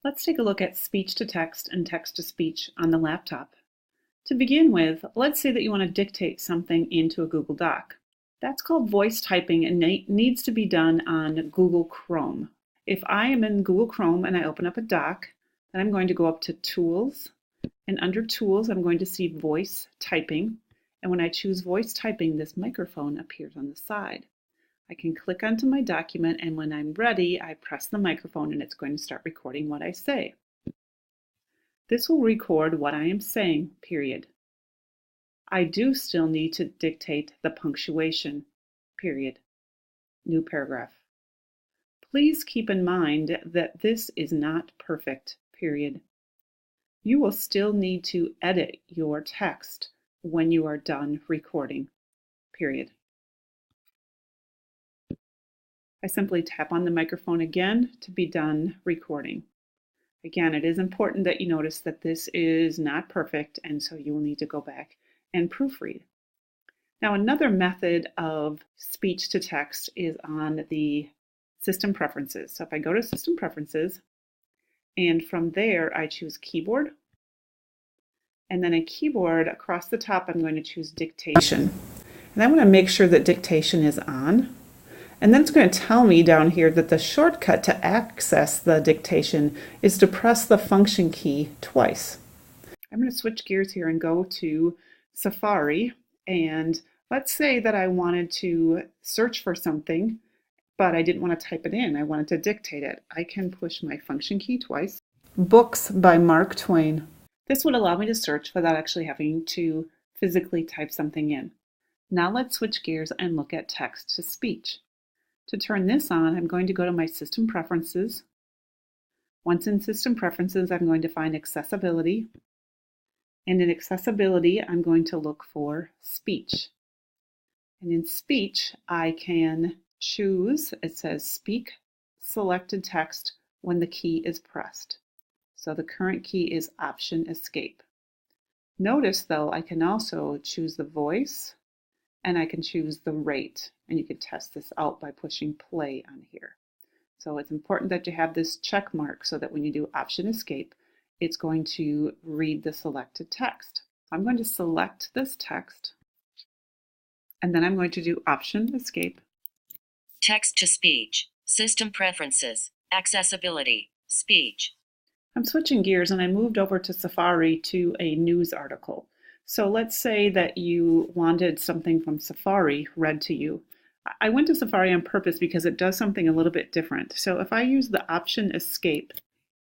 Let's take a look at speech-to-text and text-to-speech on the laptop. To begin with, let's say that you want to dictate something into a Google Doc. That's called voice typing and needs to be done on Google Chrome. If I am in Google Chrome and I open up a doc, then I'm going to go up to Tools, and under Tools I'm going to see Voice Typing, and when I choose Voice Typing, this microphone appears on the side. I can click onto my document, and when I'm ready, I press the microphone and it's going to start recording what I say. This will record what I am saying, period. I do still need to dictate the punctuation, period. New paragraph. Please keep in mind that this is not perfect, period. You will still need to edit your text when you are done recording, period. I simply tap on the microphone again to be done recording. Again, it is important that you notice that this is not perfect, and so you will need to go back and proofread. Now, another method of speech to text is on the System Preferences. So if I go to System Preferences, and from there I choose Keyboard, and then a keyboard across the top I'm going to choose Dictation. And I want to make sure that Dictation is on. And then it's going to tell me down here that the shortcut to access the dictation is to press the function key twice. I'm going to switch gears here and go to Safari, and let's say that I wanted to search for something, but I didn't want to type it in. I wanted to dictate it. I can push my function key twice. Books by Mark Twain. This would allow me to search without actually having to physically type something in. Now let's switch gears and look at text to speech. To turn this on, I'm going to go to my System Preferences. Once in System Preferences, I'm going to find Accessibility. And in Accessibility, I'm going to look for Speech. And in Speech, I can choose, it says Speak Selected Text when the key is pressed. So the current key is Option Escape. Notice, though, I can also choose the voice, and I can choose the rate, and you can test this out by pushing play on here. So it's important that you have this check mark so that when you do Option Escape, it's going to read the selected text. I'm going to select this text, and then I'm going to do Option Escape. Text to speech, System Preferences, Accessibility, Speech. I'm switching gears, and I moved over to Safari to a news article. So let's say that you wanted something from Safari read to you. I went to Safari on purpose because it does something a little bit different. So if I use the Option Escape.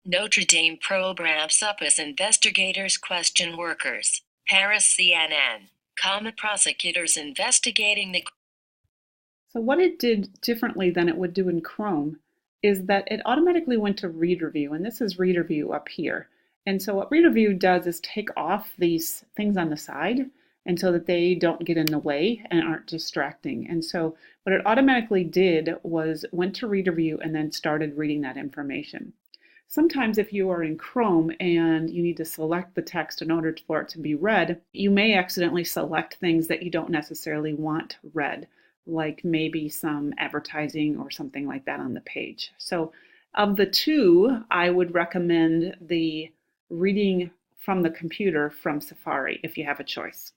Notre Dame probe ramps up as investigators question workers. Paris CNN. Comma prosecutors investigating the... So what it did differently than it would do in Chrome is that it automatically went to Reader View, and this is Reader View up here. And so what Reader View does is take off these things on the side, and so that they don't get in the way and aren't distracting. And so what it automatically did was went to Reader View and then started reading that information. Sometimes if you are in Chrome and you need to select the text in order for it to be read, you may accidentally select things that you don't necessarily want read, like maybe some advertising or something like that on the page. So of the two, I would recommend the reading from the computer from Safari if you have a choice.